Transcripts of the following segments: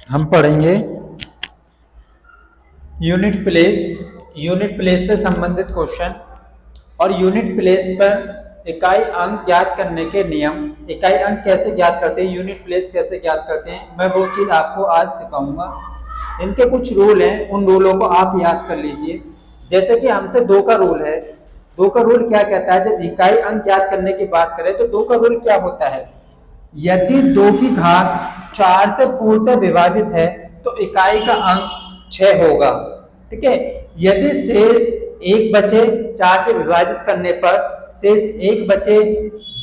हम पढ़ेंगे unit place से संबंधित क्वेश्चन और यूनिट प्लेस पर इकाई अंक ज्ञात करने के नियम। इकाई अंक कैसे ज्ञात करते हैं, यूनिट प्लेस कैसे ज्ञात करते हैं, मैं वो चीज़ आपको आज सिखाऊंगा। इनके कुछ रूल हैं, उन रूलों को आप याद कर लीजिए। जैसे कि हमसे दो का रूल है। दो का रूल क्या कहता है, जब इकाई अंक ज्ञात करने की बात करें तो दो का रूल क्या होता है, यदि 2 की घात 4 से पूर्णतः विभाजित है तो इकाई का अंक 6 होगा। ठीक है, यदि शेष 1 बचे 4 से विभाजित करने पर, शेष 1 बचे,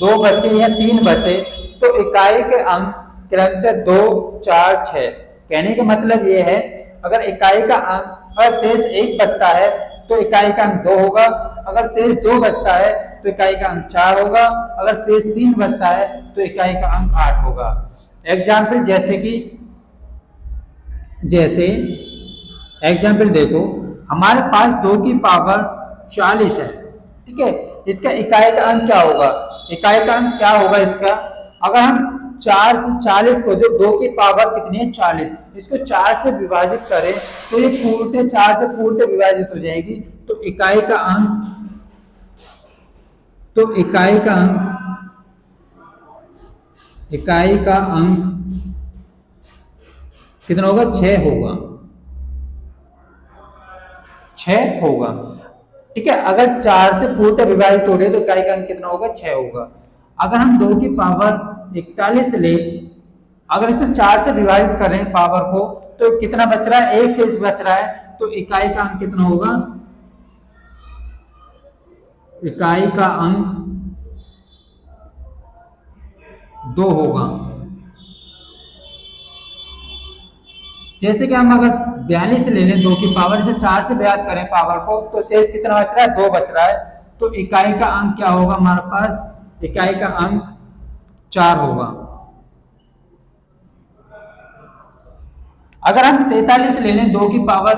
2 बचे या 3 बचे तो इकाई के अंक क्रमशः 2, 4, 6। कहने का मतलब यह है, अगर इकाई का अंक, अगर शेष 1 बचता है तो इकाई का अंक 2 होगा, अगर शेष 2 बचता है तो इकाई का अंक 4 होगा, अगर शेष 3 बचता है तो इकाई का अंक 8 होगा। एग्जाम्पल जैसे एग्जाम्पल देखो, हमारे पास 2 की पावर 40 है। ठीक है, इसका इकाई का अंक क्या होगा, इकाई का अंक क्या होगा इसका, अगर हम 4 से 40 को, जो 2 की पावर कितनी है 40, इसको 4 से विभाजित करें तो ये पूर्णतः 4 से पूर्णतः विभाजित हो जाएगी। तो इकाई का अंक इकाई का अंक कितना होगा, 6 होगा, 6 होगा। ठीक है, अगर 4 से पूर्णतः विभाजित हो रही है तो इकाई का अंक कितना होगा, 6 होगा। अगर हम 2 की पावर 41 ले, अगर इसे 4 से विभाजित करें पावर को तो कितना बच रहा है, 1 शेष बच रहा है, तो इकाई का अंक कितना होगा, इकाई का अंक 2 होगा। जैसे कि हम अगर 42 ले लें 2 की पावर, इसे 4 से विभाजित करें पावर को तो शेष कितना बच रहा है, 2 बच रहा है, तो इकाई का अंक क्या होगा हमारे पास, इकाई का अंक 4 होगा। अगर हम 43 ले लें 2 की पावर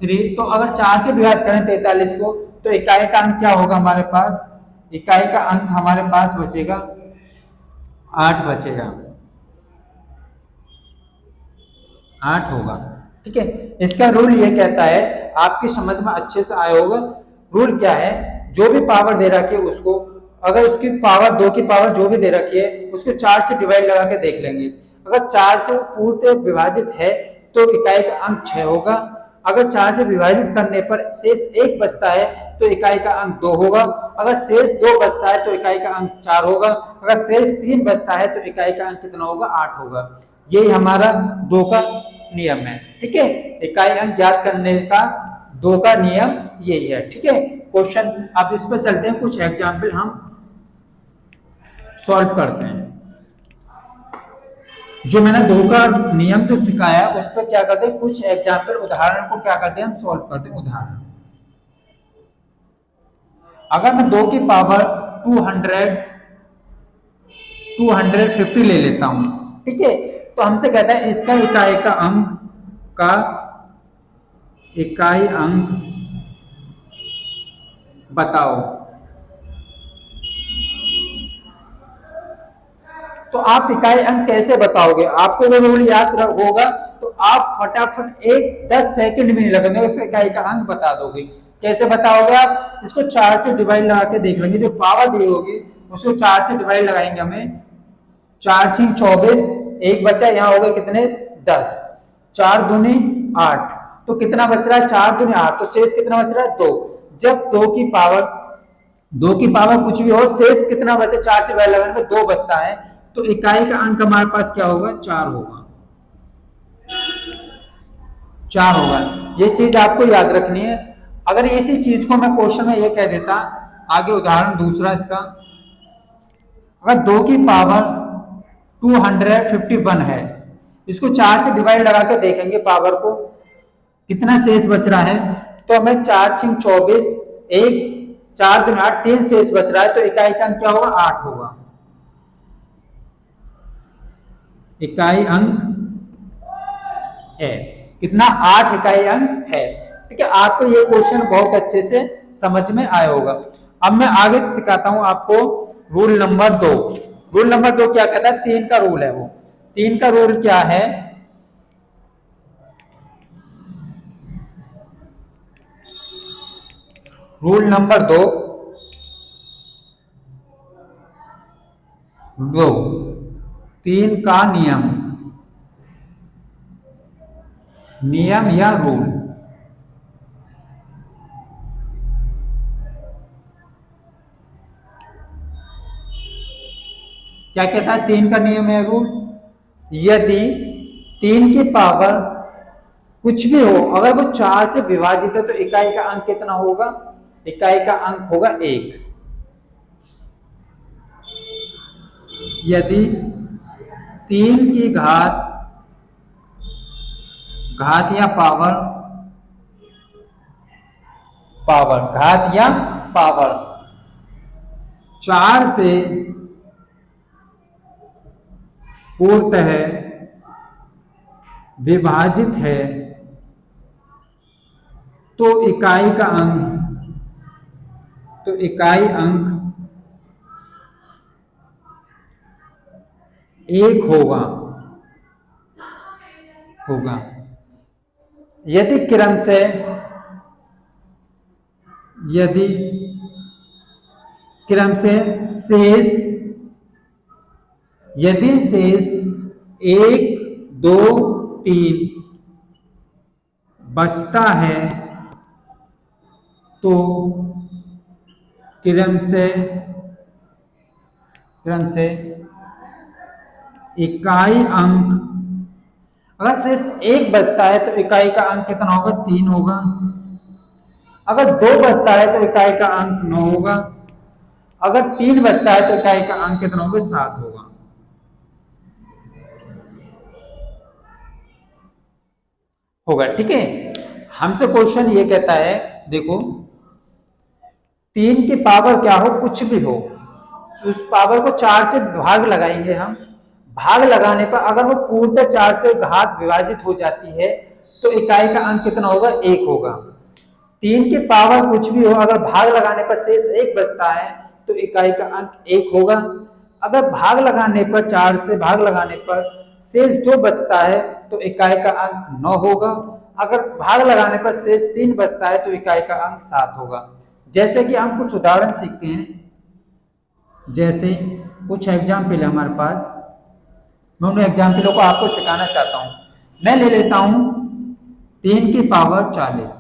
3, तो अगर 4 से विभाजित करें 43 को तो इकाई का अंक क्या होगा हमारे पास, इकाई का अंक हमारे पास बचेगा 8 बचेगा, 8 होगा। ठीक है, इसका रूल ये कहता है, आपकी समझ में अच्छे से आया होगा। रूल क्या है, जो भी पावर दे रखी है उसको, अगर उसकी पावर 2 की पावर जो भी दे रखी है उसको 4 से डिवाइड लगा के देख लेंगे। अगर 4 से वो पूर्णतः विभाजित है तो इकाई का अंक 6 होगा, अगर 4 से विभाजित करने पर शेष 1 बचता है तो इकाई का अंक 2 होगा, अगर शेष 2 बचता है तो इकाई का अंक 4 होगा, अगर शेष 3 बचता है तो इकाई का अंक कितना होगा, 8 होगा। यही हमारा 2 का नियम है। ठीक है, इकाई अंक ज्ञात करने का 2 का नियम यही है। ठीक है, क्वेश्चन अब इस पर चलते हैं, कुछ एग्जाम्पल हम सॉल्व करते हैं। जो मैंने 2 का नियम जो सिखाया उस पर क्या करते हैं, कुछ एग्जाम्पल उदाहरण को क्या करते हैं, हम सॉल्व करते हैं। उदाहरण, अगर मैं 2 की पावर 250 ले लेता हूं, ठीक है, तो हमसे कहता है इसका इकाई अंक बताओ। तो आप इकाई अंक कैसे बताओगे, आपको वो रूल याद होगा तो आप फटाफट 10 सेकंड भी नहीं लगेंगे, उस इकाई का अंक बता दोगे। कैसे बताओगे आप, इसको 4 से डिवाइड लगा के देख लेंगे, जो पावर दी होगी उसको 4 से डिवाइड लगाएंगे हमें, 4 6 24, 1 बचा, यहाँ हो गए कितने 10, 4 दूनी 8, तो कितना बच रहा है 4 दूनी 8, तो शेष कितना बच रहा है 2। जब 2 की पावर कुछ भी हो, शेष कितना बचे, 4 से डिवाइड लगाने में 2 बचता है, तो इकाई का अंक हमारे पास क्या होगा, 4 होगा, 4 होगा। ये चीज आपको याद रखनी है। अगर इसी चीज को मैं क्वेश्चन में ये कह देता, आगे उदाहरण दूसरा इसका, अगर 2 की पावर 251 है, इसको 4 से डिवाइड लगा के देखेंगे पावर को, कितना शेष बच रहा है, तो हमें 4 6 24, 1 4 2 8, 3 शेष बच रहा है, तो इकाई का अंक क्या होगा, 8 होगा। इकाई अंक है कितना, 8 इकाई अंक है। ठीक है, आपको ये क्वेश्चन बहुत अच्छे से समझ में आया होगा। अब मैं आगे सिखाता हूं आपको रूल नंबर 2। रूल नंबर 2 क्या कहता है, 3 का रूल है वो। 3 का रूल क्या है, रूल नंबर दो, 3 का नियम, नियम या रूल। क्या कहता है 3 का नियम या रूल? यदि 3 की पावर कुछ भी हो, अगर वो 4 से विभाजित है तो इकाई का अंक कितना होगा? इकाई का अंक होगा 1। यदि 3 की घात या पावर, घात या पावर 4 से पूर्णतः विभाजित है तो इकाई का अंक, तो इकाई अंक 1 होगा। यदि क्रम से शेष, यदि शेष 1 2 3 बचता है तो क्रम से इकाई अंक, अगर शेष 1 बचता है तो इकाई का अंक कितना होगा? 3 होगा। अगर 2 बचता है तो इकाई का अंक 9 होगा। अगर 3 बचता है तो इकाई का अंक कितना होगा? 7 होगा। ठीक है, हमसे क्वेश्चन ये कहता है, देखो 3 की पावर क्या हो, कुछ भी हो, उस पावर को 4 से भाग लगाएंगे हम। भाग लगाने पर अगर वो पूर्णतः 4 से घात विभाजित हो जाती है तो इकाई का अंक कितना होगा? 1 होगा। 3 की पावर कुछ भी हो, अगर भाग लगाने पर शेष 1 बचता है तो इकाई का अंक 1 होगा। अगर भाग लगाने पर 4 से भाग लगाने पर शेष 2 बचता है तो इकाई का अंक 9 होगा। अगर भाग लगाने पर शेष 3 बचता है तो इकाई का अंक 7 होगा। जैसे कि हम कुछ उदाहरण सीखते हैं, जैसे कुछ एग्जाम्पल है हमारे पास, मैं उन एग्जाम्पलों को आपको सिखाना चाहता हूं। मैं ले लेता हूं 3 की पावर 40,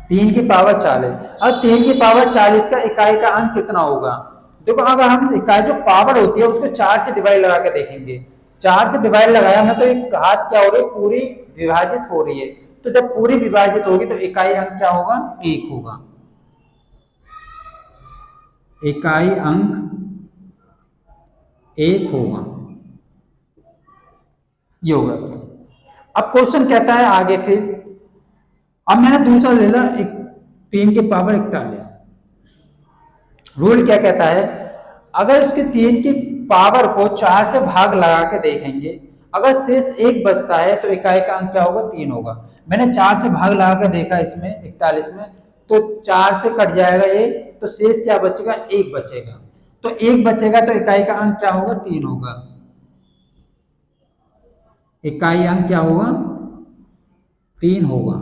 3 की पावर 40। अब 3 की पावर 40 का इकाई का अंक कितना होगा? देखो, अगर हम इकाई जो पावर होती है उसको 4 से डिवाइड लगा के देखेंगे, 4 से डिवाइड लगाया ना तो एक घात क्या हो रही है? पूरी विभाजित हो रही है। तो जब पूरी विभाजित होगी तो इकाई अंक क्या होगा? 1 होगा। इकाई अंक 1 होगा, ये होगा। अब क्वेश्चन कहता है आगे, फिर अब मैंने दूसरा ले ला 3 की पावर 41। रूल क्या कहता है? अगर उसके 3 की पावर को 4 से भाग लगा के देखेंगे, अगर शेष 1 बचता है तो इकाई का अंक क्या होगा? 3 होगा। मैंने 4 से भाग लगा कर देखा इसमें 41 में, तो 4 से कट जाएगा ये, तो शेष क्या बचेगा? 1 बचेगा। तो 1 बचेगा तो इकाई का अंक क्या होगा? 3 होगा। इकाई अंक क्या होगा? 3 होगा।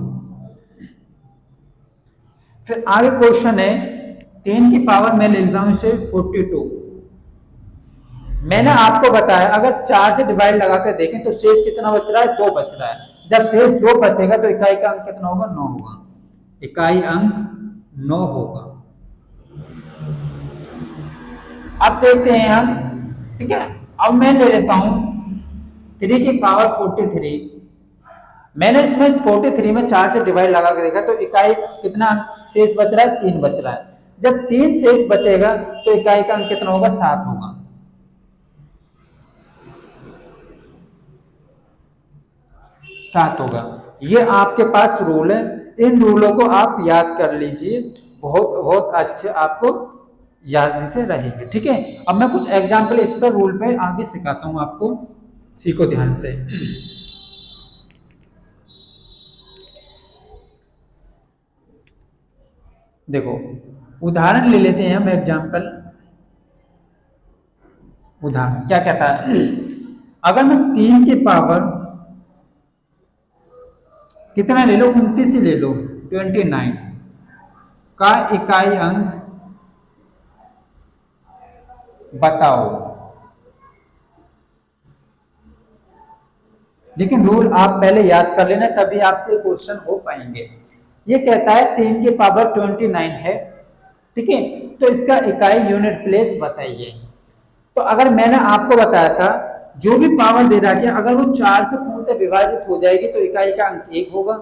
फिर आगे क्वेश्चन है 3 की पावर मैं ले लेता हूं इसे 42। मैंने आपको बताया अगर 4 से डिवाइड लगा कर देखें तो शेष कितना बच रहा है? 2 बच रहा है। जब शेष 2 बचेगा तो इकाई का अंक कितना होगा? 9 होगा। इकाई अंक 9 होगा। अब देखते हैं हम, ठीक है। अब मैं ले लेता हूं 3 की पावर 43। मैंने इसमें 43 में 4 से डिवाइड लगा के देखा तो इकाई कितना शेष बच रहा है? 3 बच रहा है। जब 3 शेष बचेगा तो इकाई का अंक कितना होगा? 7 होगा। 7 होगा। ये आपके पास रूल है, इन रूलों को आप याद कर लीजिए, बहुत बहुत अच्छे आपको याद से रहेंगे। ठीक है, अब मैं कुछ एग्जाम्पल इस पर रूल पे आगे सिखाता हूं आपको, सीखो ध्यान से। देखो उदाहरण ले लेते हैं हम, एग्जाम्पल उदाहरण क्या कहता है? अगर मैं 3 की पावर कितना ले लो? 29 ही ले लो, 29 का इकाई अंक बताओ। लेकिन रूल आप पहले याद कर लेना, तभी आपसे क्वेश्चन हो पाएंगे। ये कहता है 3 की पावर 29 है, ठीक है, तो इसका इकाई यूनिट प्लेस बताइए। तो अगर मैंने आपको बताया था जो भी पावर दे रहा है अगर वो 4 से पूर्णतः विभाजित हो जाएगी तो इकाई का अंक 1 होगा।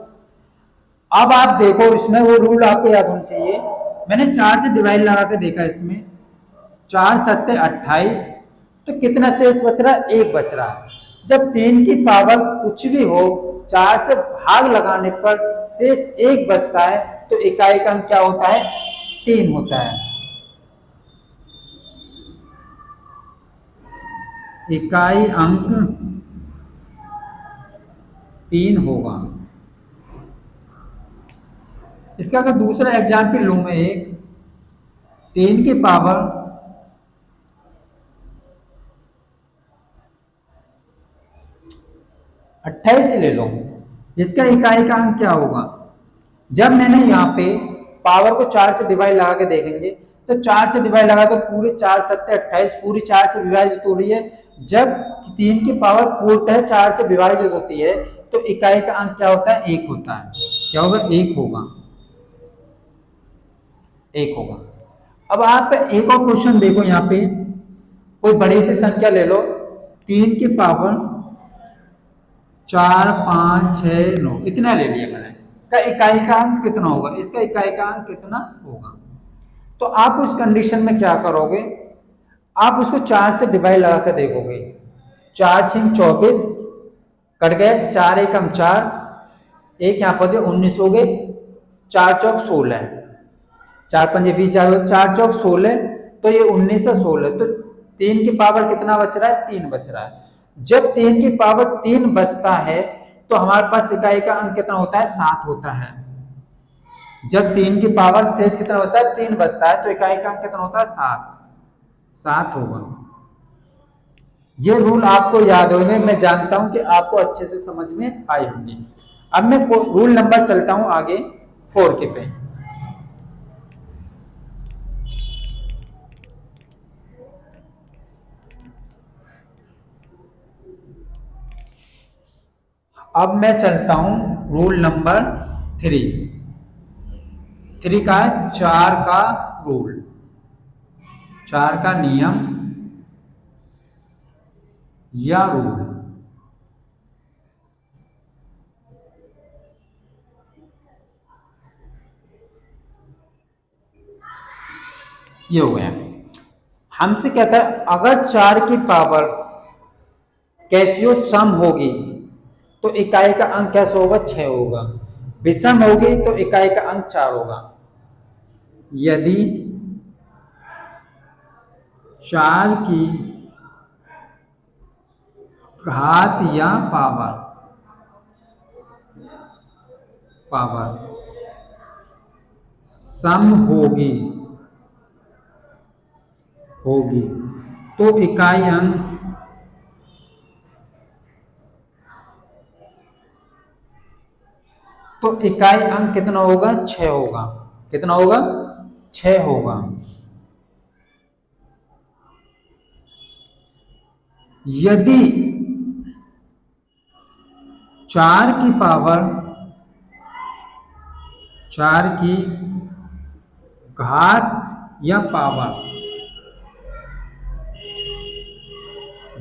अब आप देखो इसमें वो रूल आपको याद होना चाहिए। मैंने 4 से डिवाइड लगा के देखा, इसमें 4 सत्ते 28, तो कितना शेष बच रहा है? 1 बच रहा है। जब 3 की पावर कुछ भी हो, 4 से भाग लगाने पर शेष 1 बचता है, तो इकाई का अंक क्या होता है? 3 होता है। इकाई अंक 3 होगा। इसका अगर दूसरा एग्जाम्पल लूं मैं, एक 3 की पावर 28 ले लो, इसका इकाई का अंक क्या होगा? जब मैंने यहाँ पे पावर को 4 से डिवाइड लगा के देखेंगे, तो 4 से डिवाइड लगा तो पूरे 4 सत्ते 28, पूरी 4 से विभाजित हो रही है। जब 3 की पावर पूर्णतः 4 से विभाजित होती है तो इकाई का अंक क्या होता है? 1 होता है। क्या होगा? 1 होगा। 1 होगा। अब आप एक और क्वेश्चन देखो, यहाँ पे कोई बड़ी सी संख्या ले लो, 3 की पावर 4 5 6 9, इतना ले लिया मैंने, का इकाई का अंक कितना होगा? इसका इकाई का अंक कितना होगा? तो आप उस कंडीशन में क्या करोगे? आप उसको 4 से डिवाइड लगा कर देखोगे। 4 6 24 कट गए, 4 1 4, एक यहाँ पर 19 हो गए, 4 चौक 16, 4 पंजे 20, 4 चौक 16, तो ये 19 से 16, तो 3 की पावर कितना बच रहा है? 3 बच रहा है। जब 3 की पावर 3 बचता है तो हमारे पास इकाई का अंक कितना होता है? 7 होता है। जब 3 की पावर शेष कितना होता है? 3 बचता है, तो इकाई का अंक कितना होता है? 7 होगा। ये रूल आपको याद होंगे, मैं जानता हूं कि आपको अच्छे से समझ में आए होंगे। अब मैं रूल नंबर चलता हूं आगे 4 के पे। अब मैं चलता हूं रूल नंबर 3। 3 का है 4 का रूल, 4 का नियम या रूल। ये हो गया। हमसे कहता है अगर 4 की पावर कैसियो सम होगी तो इकाई का अंक कैसे होगा? 6 होगा। विषम होगी तो इकाई का अंक 4 होगा। यदि 4 की घात या पावर पावर सम होगी होगी तो इकाई अंक कितना होगा? 6 होगा। कितना होगा? 6 होगा। यदि 4 की पावर 4 की घात या पावर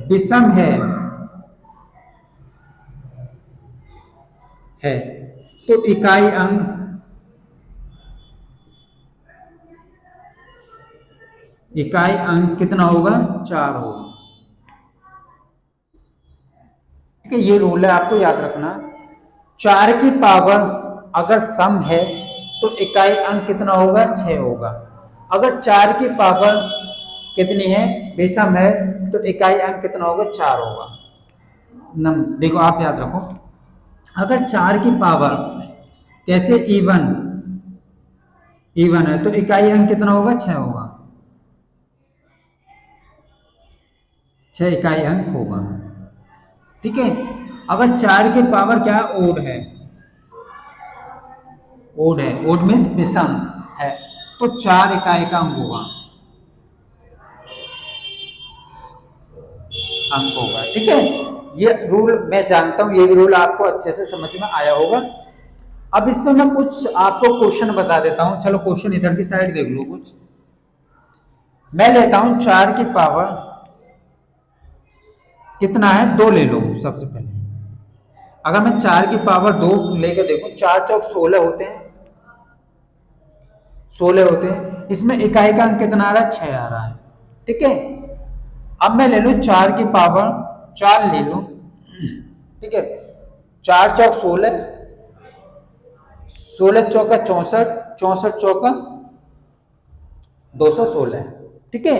विषम है तो इकाई अंक कितना होगा? 4 होगा। ठीक है, ये रूल है, आपको याद रखना। 4 की पावर अगर सम है तो इकाई अंक कितना होगा? 6 होगा। अगर 4 की पावर कितनी है? विषम है, तो इकाई अंक कितना होगा? 4 होगा। देखो आप याद रखो, अगर 4 की पावर कैसे इवन है तो इकाई अंक कितना होगा? 6 होगा। 6 इकाई अंक होगा। ठीक है, अगर 4 की पावर क्या है? ओड है, ओड है, ओड मीन्स विषम है, तो 4 इकाई का अंक होगा। ठीक है, ये रूल मैं जानता हूं, ये भी रूल आपको अच्छे से समझ में आया होगा। अब इसमें मैं कुछ आपको क्वेश्चन बता देता हूं। चलो क्वेश्चन इधर की साइड देख लो। कुछ मैं लेता हूं 4 की पावर कितना है, 2 ले लो। सबसे पहले अगर मैं 4 की पावर 2 लेकर देखूं, 4 चौक 16 होते हैं, 16 होते हैं। इसमें इकाई का अंक कितना आ रहा है, 6 आ रहा है। ठीक है, अब मैं ले लूं 4 की पावर 4 ले लूं। ठीक है, 4 चौक 16, 16 चौका 64, 64 चौका 216। ठीक है,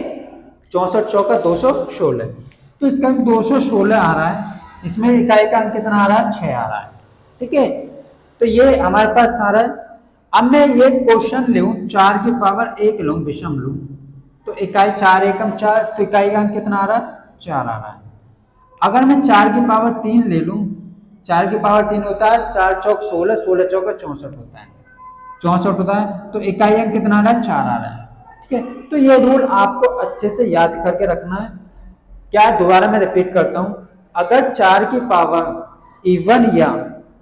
64 चौका 216, तो इसका अंक 216 आ रहा है। इसमें इकाई का अंक कितना आ रहा है, 6 आ रहा है। ठीक है, तो ये हमारे पास सारा है। अब मैं ये क्वेश्चन लूं, 4 की पावर 1 लूं, विषम लूं, तो इकाई 4 एकम 4, तो इकाई का अंक कितना आ रहा है, 4 आ रहा है। अगर मैं 4 की पावर 3 ले लूं, 4 की पावर 3 होता है 4 चौक 16, 16 चौका 64 होता है, 64 होता है, तो इकाई अंक कितना आ रहा है, 4 आ रहा है। ठीक है, तो ये रूल आपको अच्छे से याद करके रखना है। क्या, दोबारा मैं रिपीट करता हूं, अगर 4 की पावर इवन या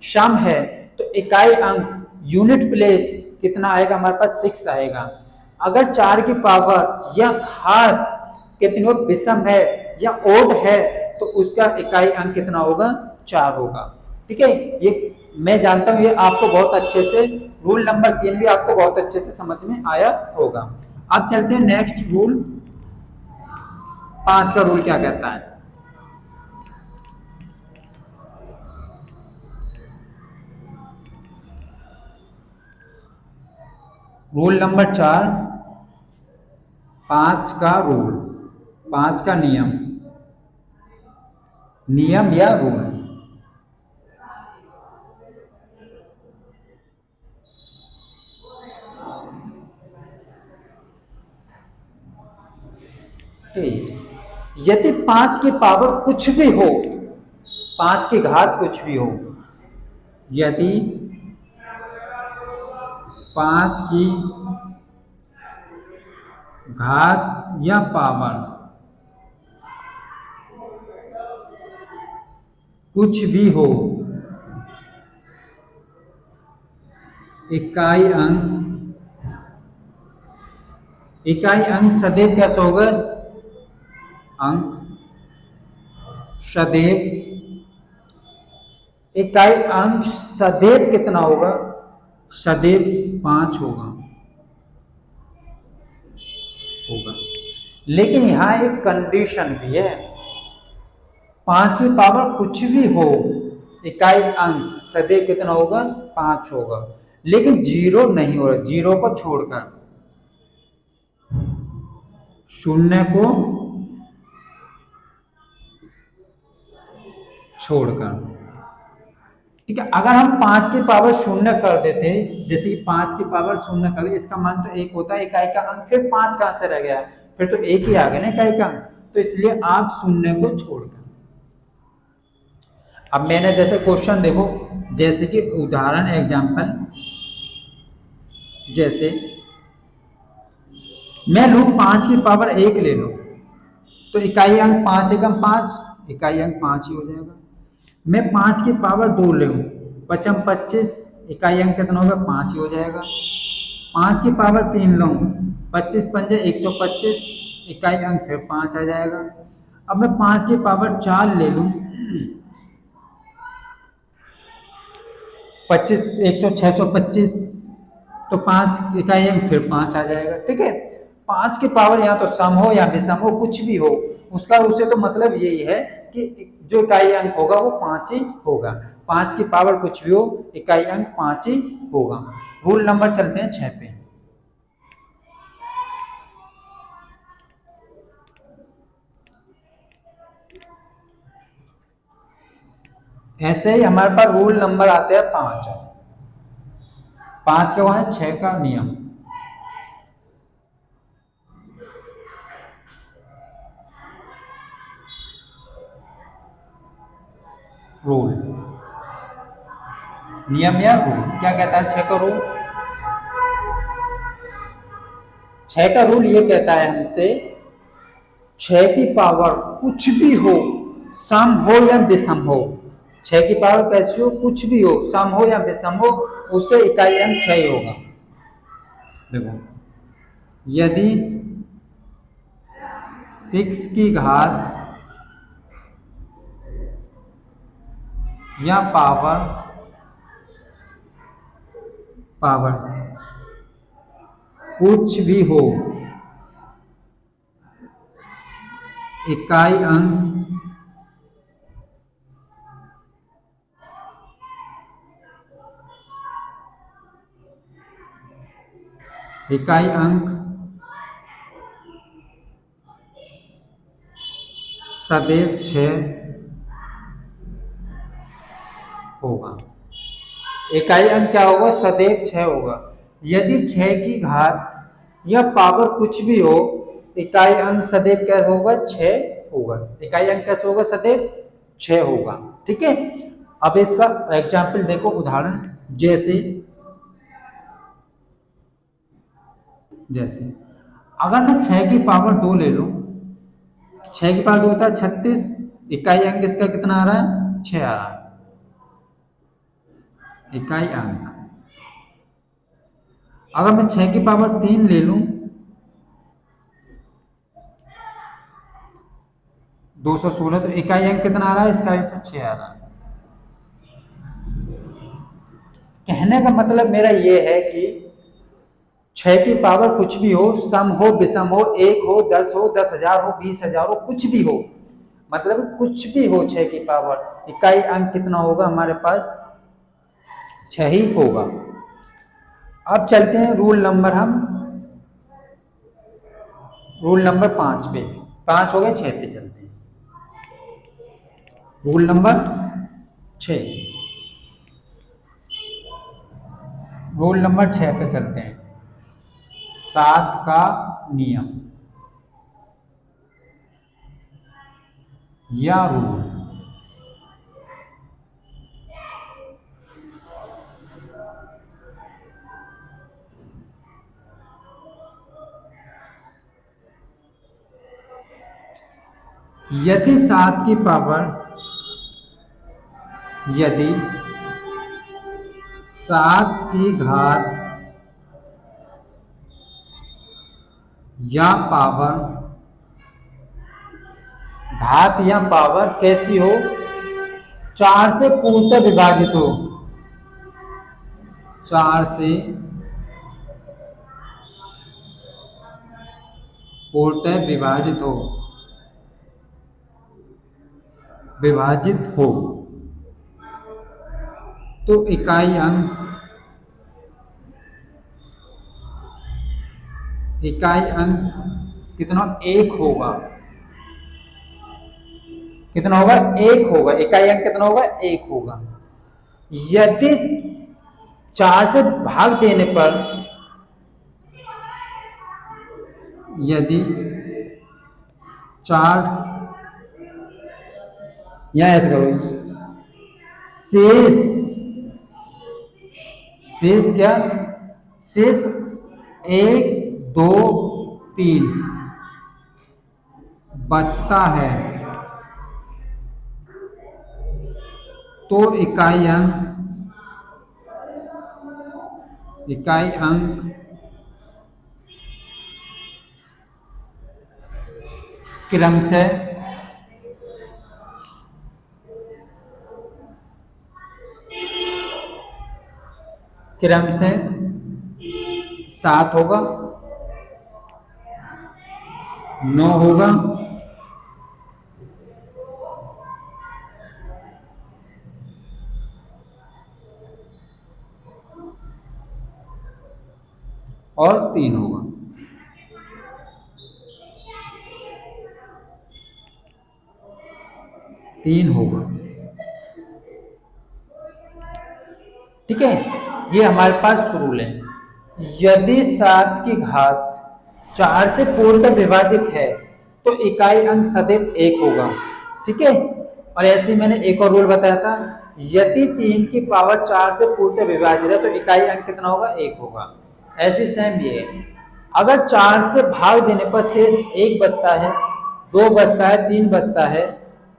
सम है तो इकाई अंक यूनिट प्लेस कितना आएगा, हमारे पास 6 आएगा। अगर 4 की पावर या घात कितनी विषम है या ओड है तो उसका इकाई अंक कितना होगा, 4 होगा। ठीक है, ये मैं जानता हूं, ये आपको बहुत अच्छे से रूल नंबर 3 भी आपको बहुत अच्छे से समझ में आया होगा। अब चलते हैं नेक्स्ट रूल 5 का रूल क्या कहता है। रूल नंबर 4, 5 का रूल, 5 का नियम, नियम या रूल। यदि 5 की पावर कुछ भी हो, 5 की घात कुछ भी हो, यदि 5 की घात या पावर कुछ भी हो, इकाई अंक सदैव कैसा होगा, अंक सदैव, इकाई अंक सदैव कितना होगा, सदैव 5 होगा। लेकिन यहां एक कंडीशन भी है, 5 की पावर कुछ भी हो, इकाई अंक सदैव कितना होगा, 5 होगा। लेकिन 0 नहीं हो रहा, 0 को छोड़कर, शून्य को छोड़कर। ठीक है, अगर हम 5 की पावर शून्य कर देते, जैसे कि 5 की पावर शून्य कर दे, इसका मान तो 1 होता है इकाई का अंक, फिर 5 कहां से रह गया, फिर तो 1 ही आ गया ना इकाई का अंक, तो इसलिए आप शून्य को छोड़कर। अब मैंने जैसे क्वेश्चन देखो, जैसे कि उदाहरण एग्जांपल, जैसे मैं लू 5 की पावर 1 ले लो, तो इकाई अंक 5 एकम 5, इकाई अंक 5 ही हो जाएगा। मैं 5 की पावर 2 ले, 5 25, इकाई अंक कितना होगा, 5 ही हो जाएगा। 5 की पावर 3 लो, 25 पंजे 125, इकाई अंक फिर 5 आ जाएगा। अब मैं 5 की पावर 4 ले लूं, 25 100 625, तो 5 इकाई अंक फिर 5 आ जाएगा। ठीक है, 5 की पावर या तो सम हो या विषम हो, कुछ भी हो, उसका उससे तो मतलब यही है कि जो इकाई अंक होगा वो 5 ही होगा। 5 की पावर कुछ भी हो, इकाई अंक 5 ही होगा। रूल नंबर चलते हैं 6 पे। ऐसे ही हमारे पास रूल नंबर आते हैं 5, 5 का कौन है, 6 का नियम। रूल, नियम या रूल क्या कहता है 6 का रूल, 6 का रूल ये कहता है हमसे 6 की पावर कुछ भी हो, सम हो या विषम हो, 6 की पावर कैसी हो, कुछ भी हो, सम हो या विषम हो, उसे इकाई अंक 6 ही होगा। देखो यदि 6 की घात या पावर पावर कुछ भी हो, इकाई अंक सदैव 6 होगा। इकाई अंक क्या होगा, सदैव 6 होगा। यदि 6 की घात या पावर कुछ भी हो, इकाई अंक सदैव क्या होगा, 6 होगा। इकाई अंक कैसे होगा, सदैव 6 होगा। ठीक है, अब इसका एग्जाम्पल देखो, उदाहरण जैसे अगर मैं 6 की पावर 2 ले लूं, 6 की पावर 2 होता है 36, इकाई अंक इसका कितना आ रहा है, 6 आ रहा है इकाई अंक। अगर मैं 6 की पावर 3 ले लूं, 216, तो इकाई अंक कितना आ रहा है, इसका भी 6 आ रहा है। कहने का मतलब मेरा ये है कि 6 की पावर कुछ भी हो, सम हो, विषम हो, 1 हो, 10 हो, 10,000 हो, 20,000 हो, कुछ भी हो, मतलब कुछ भी हो 6 की पावर, इकाई अंक कितना होगा हमारे पास, 6 ही होगा। अब चलते हैं रूल नंबर 5 पे। 5 हो गए, 6 पे चलते हैं। रूल नंबर 6, रूल नंबर 6 पे चलते हैं। 7 का नियम या रूल। यदि 7 की पावर यदि 7 की घात या पावर, घात या पावर कैसी हो, 4 से पूर्णतः विभाजित हो, 4 से पूर्णतः विभाजित हो, तो इकाई अंक कितना, 1 होगा। कितना होगा, 1 होगा। इकाई अंक कितना होगा, 1 होगा। यदि 4 से भाग देने पर, यदि 4, या ऐसे करो, शेष शेष क्या, शेष 1, 2, 3 बचता है, तो इकाई अंक क्रमशः क्रमशः 7 होगा, 9 होगा, और 3 होगा। ठीक है, ये हमारे पास रूल है। यदि 7 की घात 4 से पूर्णतः विभाजित है, तो इकाई अंक सदैव 1 होगा। ठीक है, और ऐसे ही मैंने एक और रूल बताया था, यदि 3 की पावर 4 से पूर्णतः विभाजित है, तो इकाई अंक कितना होगा, 1 होगा। ऐसे सेम ये है। अगर 4 से भाग देने पर शेष 1 बचता है, 2 बचता है, 3 बचता है,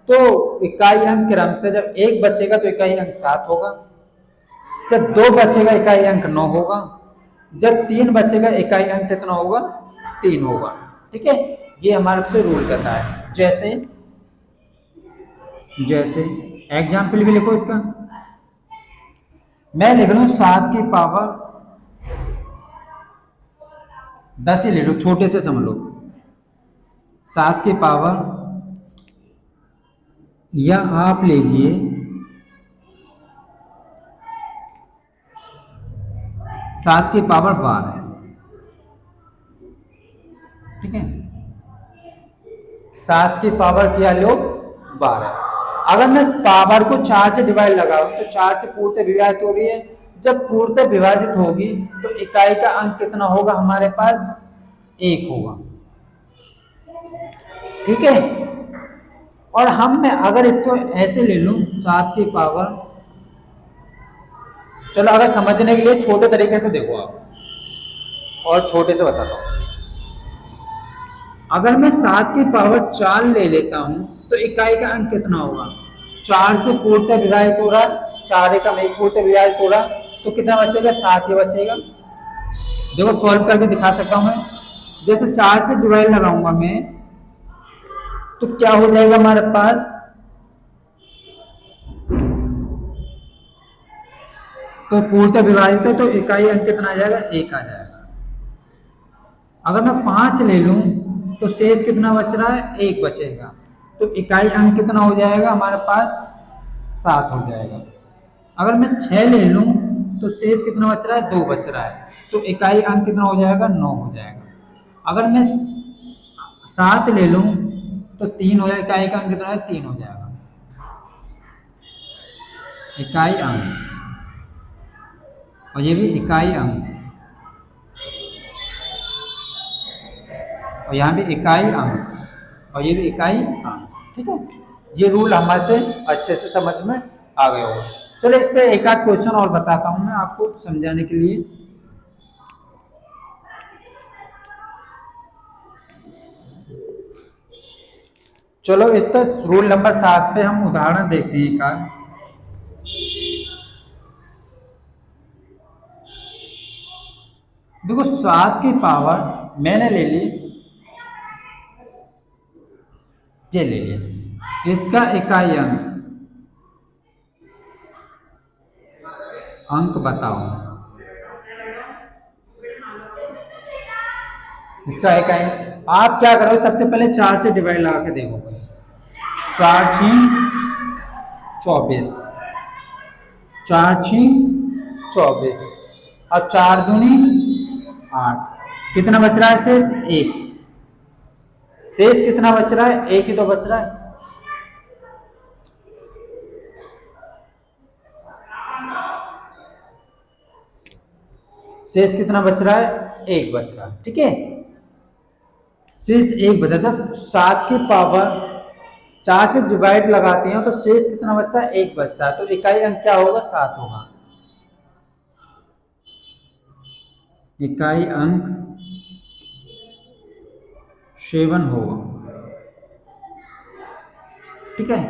तो इकाई अंक क्रम से जब 1 बचेगा तो इकाई अंक 7 होगा, जब 2 बचेगा इकाई अंक 9 होगा, जब 3 बचेगा इकाई अंक कितना होगा, 3 होगा। ठीक है, ये हमारे से रूल कहता है। जैसे जैसे एग्जाम्पल भी लिखो इसका, मैं लिख रहा हूं 7 की पावर 10 ही ले लो, छोटे से समझ लो, 7 की पावर, या आप लीजिए 7 की पावर 12। ठीक है, 7 की पावर क्या लो, 12। अगर मैं पावर को 4 से डिवाइड लगाऊं तो 4 से पूर्णतः विभाजित हो रही है, जब पूर्णतः विभाजित होगी तो इकाई का अंक कितना होगा हमारे पास, 1 होगा। ठीक है, और मैं अगर इसको ऐसे ले लूं 7 की पावर, चलो अगर समझने के लिए छोटे तरीके से देखो आप, और छोटे से बताता हूं। अगर मैं 7 की पावर 4 ले लेता हूं तो इकाई का अंक कितना होगा, 4 से पूर्णतः विभाजित हो रहा, 4 एकम 1 पूर्णतः विभाजित हो रहा, तो कितना बचेगा, 7 ही बचेगा। देखो सॉल्व करके दिखा सकता हूं मैं। जैसे 4 से डिवाइड लगाऊंगा मैं, तो क्या हो जाएगा हमारे पास, तो पूर्णतः विभाजित है तो इकाई अंक कितना आ जाएगा, 1 आ जाएगा। अगर मैं 5 ले लूं तो शेष कितना बच रहा है, 1 बचेगा, तो इकाई अंक कितना हो जाएगा हमारे पास, 7 हो जाएगा। अगर मैं 6 ले लूं तो शेष कितना बच रहा है, 2 बच रहा है, तो इकाई अंक कितना हो जाएगा, 9 हो जाएगा। अगर मैं 7 ले लूं तो 3 हो जाएगा, इकाई का अंक कितना है, 3 हो जाएगा इकाई अंक, और ये भी इकाई अंक, और यहाँ भी इकाई अंक, और ये भी इकाई अंक। ठीक है, ये रूल हमारे से अच्छे से समझ में आ गया होगा। चलो इस पे एक आध क्वेश्चन और बताता हूं मैं आपको समझाने के लिए। चलो इस पे रूल नंबर 7 पे हम उदाहरण देखते हैं एक आध। देखो 7 की पावर मैंने ले ली, ये ले लिया, इसका इकाई अंक बताओ, इसका इकाई। आप क्या करो, सबसे पहले 4 से डिवाइड लगा के देखोगे, 4 6 24, 4 6 24, अब 4 दूनी 8, कितना बच रहा है शेष, 1। शेष कितना बच रहा है, 1 ही तो बच रहा है। शेष कितना बच रहा है, 1 बच रहा है। ठीक है, शेष 1 बचा, जब 7 की पावर 4 से डिवाइड लगाते हैं तो शेष कितना बचता है, 1 बचता है, तो इकाई अंक क्या होगा, 7 होगा। इकाई अंक 7 होगा। ठीक है,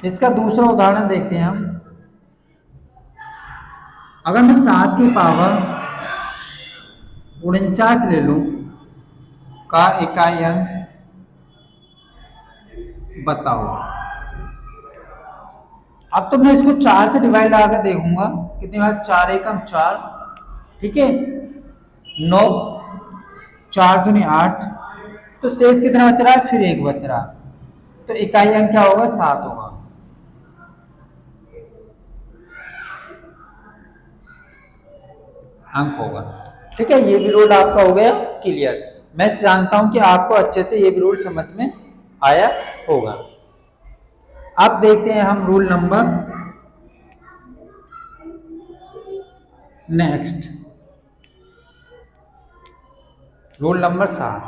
इसका दूसरा उदाहरण देखते हैं हम। अगर मैं 7 की पावर 49 ले लूं का इकाई अंक बताओ। अब तो मैं इसको 4 से डिवाइड लगा कर देखूंगा, कितनी बार, 4 एकम 4, ठीक है, 9, 4 दूनी 8, तो शेष कितना बच रहा है, फिर 1 बच रहा है, तो इकाई अंक क्या होगा, 7 होगा। अंक होगा। ठीक है, ये भी रूल आपका हो गया क्लियर। मैं जानता हूं कि आपको अच्छे से ये भी रूल समझ में आया होगा। अब देखते हैं हम rule number next, rule number 7।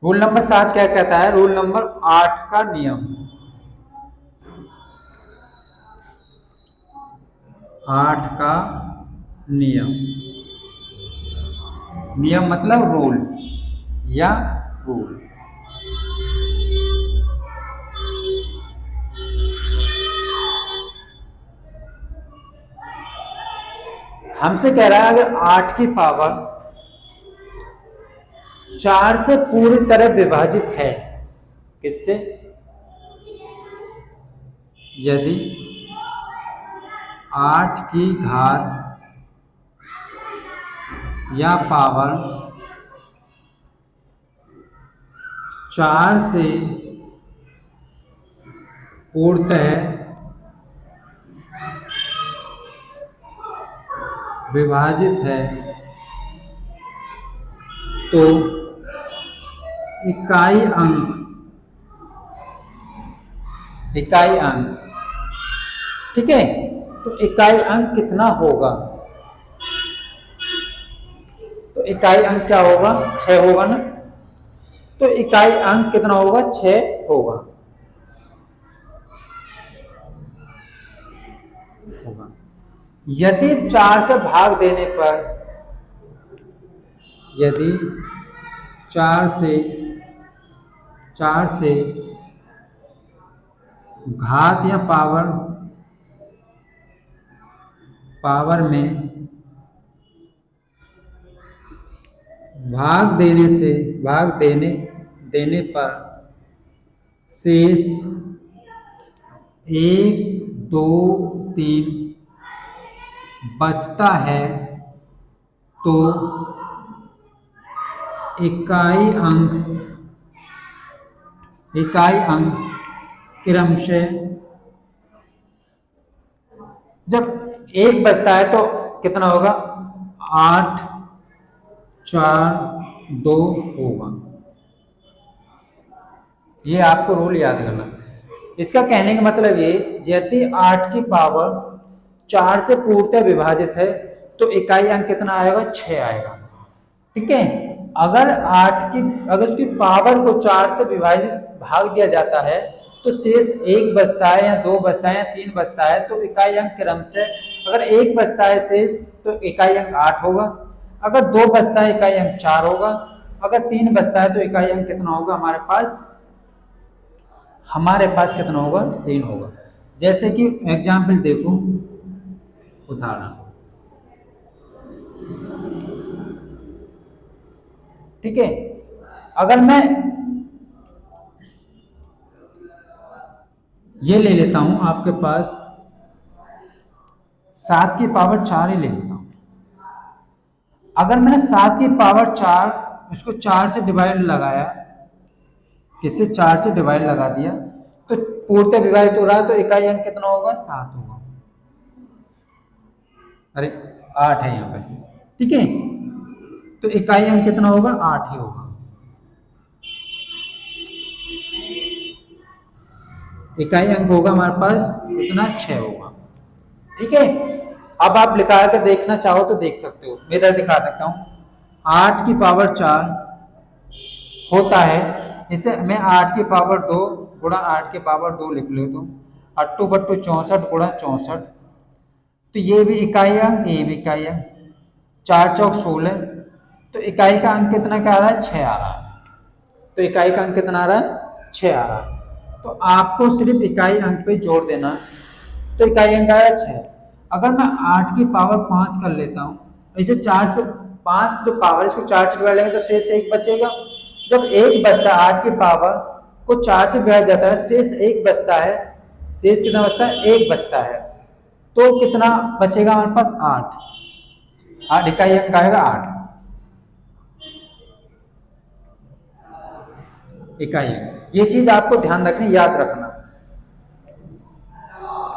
Rule number 7 क्या कहता है, रूल नंबर 8 का नियम। 8 का नियम। नियम मतलब रूल या रूल। हमसे कह रहा है अगर 8 की पावर 4 से पूरी तरह विभाजित है, किससे? यदि 8 की घात या पावर 4 से पूर्णतः विभाजित है, तो इकाई अंक, ठीक है, तो इकाई अंक कितना होगा? तो इकाई अंक क्या होगा? 6 होगा ना। तो इकाई अंक कितना होगा? 6 होगा। यदि 4 से भाग देने पर, यदि 4 से घात या पावर में भाग देने पर शेष 1 2 3 बचता है, तो इकाई अंक क्रमशः, जब 1 बचता है तो कितना होगा? 8 4 2 होगा। ये आपको रूल याद करना। इसका कहने का मतलब ये, यदि 8 की पावर 4 से पूर्णतः विभाजित है तो इकाई अंक कितना आएगा? 6 आएगा। ठीक है। अगर उसकी पावर को 4 से विभाजित भाग दिया जाता है तो शेष 1 बचता है या 2 बचता है या 3 बचता है, तो इकाई अंक क्रम से, अगर 1 बचता है शेष तो इकाई अंक 8 होगा, अगर 2 बचता है इकाई अंक 4 होगा, अगर 3 बचता है तो इकाई अंक कितना होगा हमारे पास कितना होगा? 3 होगा। जैसे कि एग्जाम्पल देखो, उदाहरण, ठीक है, अगर मैं ये ले लेता हूं आपके पास 7 की पावर 4 ही ले लेता हूं। अगर मैंने 7 की पावर 4 इसको 4 से डिवाइड लगाया, किससे? 4 से डिवाइड लगा दिया, तो पूर्णतः विभाजित हो रहा है, तो इकाई अंक कितना होगा? 7 होगा। अरे 8 है यहाँ पे, ठीक है, तो इकाई अंक कितना होगा? 8 ही होगा। इकाई अंक होगा हमारे पास कितना? 6 होगा। ठीक है। अब आप लिखा कर देखना चाहो तो देख सकते हो, मैं इधर दिखा सकता हूं। 8 की पावर 4 होता है, इसे मैं 8 की पावर 2 गुणा 8 की पावर 2 लिख लेता हूँ। 8 बट्टू 64 गुणा 64, तो ये भी इकाई अंक, ये भी इकाई अंक, 4 चौक 16, तो इकाई का अंक कितना क्या आ रहा है? 6 आ रहा है। तो इकाई का अंक कितना आ रहा है? 6 आ रहा है। तो आपको सिर्फ इकाई अंक पे जोड़ देना, तो इकाई अंक आया 6। अगर मैं 8 की पावर 5 कर लेता हूँ, इसे 4 से 5 तो पावर, इसको 4 से डिवाइड लेंगे तो शेष 1 बचेगा। जब 1 बचता है, 8 की पावर को 4 से डिवाइड जाता है, शेष 1 बचता है, शेष कितना बचता है? 1 बचता है, तो कितना बचेगा हमारे पास? 8 इकाई अंक आएगा 8 इकाई अंक। ये चीज आपको ध्यान रखनी, याद रखना।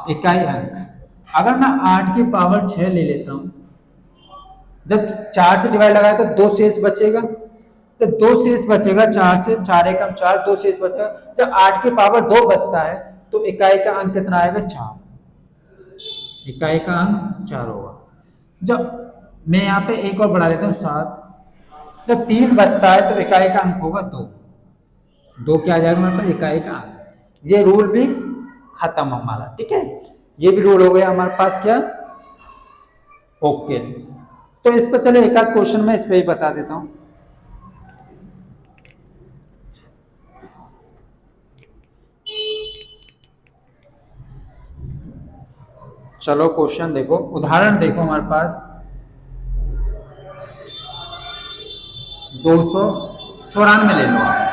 इकाई अंक अगर मैं 8 की पावर 6 ले लेता हूं, जब 4 से डिवाइड लगाए तो 2 शेष बचेगा, जब 2 शेष बचेगा 4 से, 4 एकम 4, 2 शेष बचेगा। जब 8 की पावर 2 बचता है तो इकाई का अंक कितना आएगा? 4। इकाई का अंक 4 होगा। जब मैं यहाँ पे एक और बढ़ा लेता हूँ 7, जब 3 बचता है तो इकाई का अंक होगा 2 क्या आ जाएगा हमारे पास? इकाई का अंक। ये रूल भी खत्म हमारा, ठीक है। ये भी रूल हो गया हमारे पास क्या? ओके, तो इस पर चलो एक आध क्वेश्चन मैं इस पे ही बता देता हूं। चलो क्वेश्चन देखो, उदाहरण देखो हमारे पास 294 ले लो आप।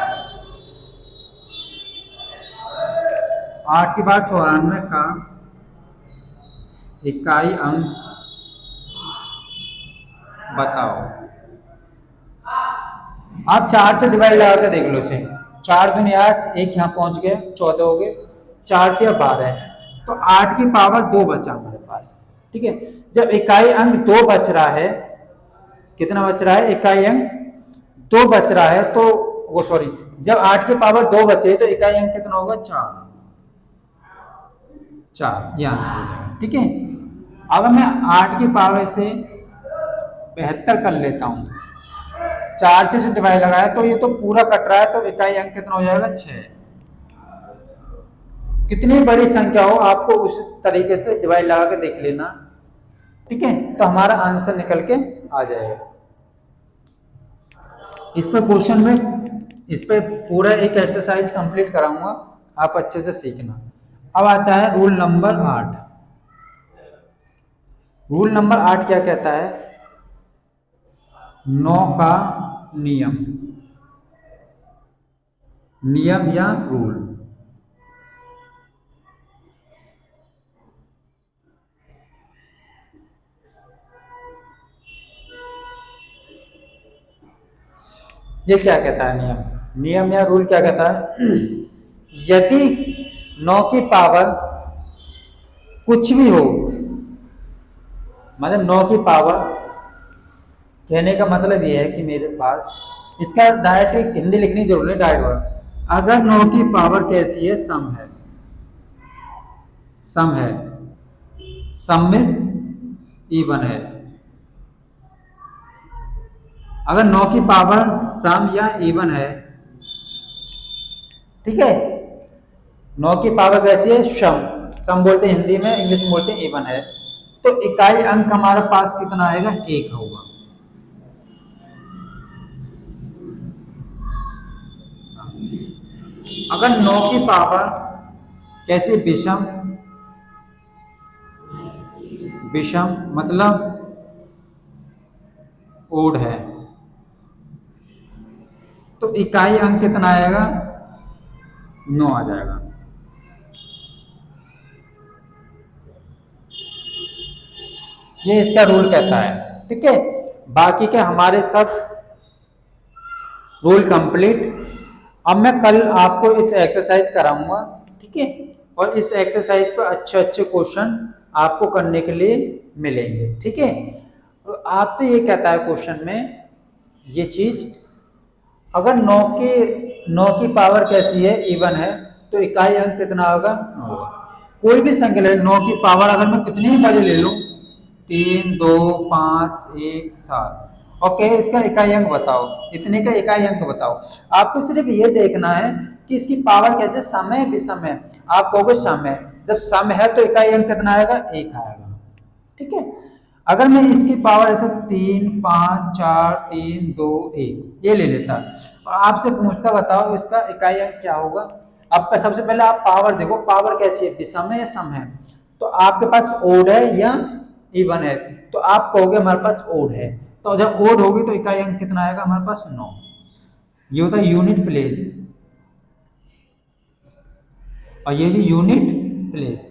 8 की बार 94 का इकाई अंक बताओ। आप 4 से डिवाइड लगा के देख लो इसे। 4 दूनी 8, एक यहाँ पहुंच गए, 14 हो गए, 4 या 12, तो 8 की पावर 2 बचा हमारे पास। ठीक है, जब इकाई अंक 2 बच रहा है, कितना बच रहा है, इकाई अंक 2 बच रहा है, तो वो सॉरी, जब 8 की पावर 2 बचे तो इकाई अंक कितना होगा, 4, ये आंसर हो जाएगा। ठीक है, अगर मैं 8 की पावर से 72 कर लेता हूं, 4 से डिवाइड लगाया तो ये तो पूरा कट रहा है, तो इकाई अंक कितना हो जाएगा, 6। कितनी बड़ी संख्या हो आपको उस तरीके से डिवाइड लगा के देख लेना। ठीक है, तो हमारा आंसर निकल के आ जाएगा। इस पे क्वेश्चन में इस पे पूरा एक एक्सरसाइज कंप्लीट कराऊंगा, आप अच्छे से सीखना। अब आता है रूल नंबर 8। रूल नंबर 8 क्या कहता है, 9 का नियम, नियम या रूल। ये क्या कहता है, नियम, नियम या रूल क्या कहता है, यदि 9 की पावर कुछ भी हो, मतलब 9 की पावर, कहने का मतलब ये है कि मेरे पास, इसका डायरेक्ट हिंदी लिखनी जरूरी है, डायरेक्ट, अगर 9 की पावर कैसी है, सम है, सम है, सम मीन्स इवन है। अगर 9 की पावर सम या इवन है, ठीक है, 9 की पावर कैसी है, सम बोलते हैं हिंदी में, इंग्लिश में बोलते हैं इवन है, तो इकाई अंक हमारे पास कितना आएगा, 1 होगा। अगर 9 की पावर कैसे विषम, विषम मतलब ओड है, तो इकाई अंक कितना आएगा, 9 आ जाएगा। ये इसका रूल कहता है। ठीक है, बाकी के हमारे सब रूल कंप्लीट। अब मैं कल आपको इस एक्सरसाइज कराऊंगा। ठीक है, और इस एक्सरसाइज पर अच्छे अच्छे क्वेश्चन आपको करने के लिए मिलेंगे। ठीक है, तो आपसे ये कहता है क्वेश्चन में ये चीज, अगर 9 की पावर कैसी है, इवन है, तो इकाई अंक कितना होगा, 9 होगा। कोई भी संख्या ले, 9 की पावर अगर मैं कितनी भी बड़ी ले लूं, 3, 2, 5, 1, 7, ओके, इसका इकाई अंक बताओ, इतने का इकाई अंक बताओ। आपको सिर्फ ये देखना है कि इसकी पावर कैसे, सम है विषम है। आप कहोगे सम है, जब सम है तो इकाई अंक कितना आएगा, 1 आएगा। ठीक है, अगर मैं इसकी पावर ऐसे 3, 5, 4, 3, 2, 1 ये ले लेता और आपसे पूछता बताओ इसका इकाई अंक क्या होगा। अब सबसे पहले आप पावर देखो, पावर कैसी है, विषम है या सम है। तो आपके पास ओड है या इवन है, तो आप कहोगे हमारे पास ओड है। तो जब ओड होगी तो इकाई अंक कितना आएगा हमारे पास, 9। ये होता है यूनिट प्लेस, और ये भी यूनिट प्लेस,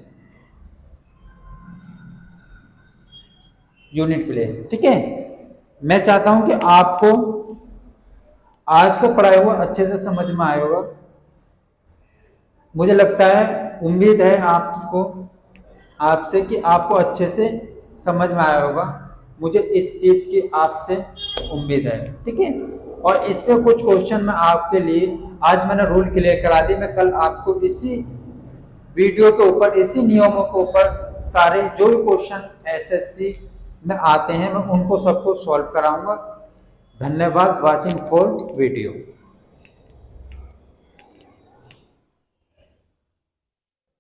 यूनिट प्लेस। ठीक है, मैं चाहता हूं कि आपको आज का पढ़ाया हुआ अच्छे से समझ में आया होगा। मुझे लगता है, उम्मीद है आपको, आपसे कि आपको अच्छे से समझ में आया होगा। मुझे इस चीज की आपसे उम्मीद है। ठीक है, और इस पे कुछ क्वेश्चन मैं आपके लिए, आज मैंने रूल क्लियर करा दी, मैं कल आपको इसी वीडियो के ऊपर, इसी नियमों के ऊपर सारे जो भी क्वेश्चन एसएससी में आते हैं मैं उनको सबको सॉल्व कराऊंगा। धन्यवाद वॉचिंग फॉर वीडियो।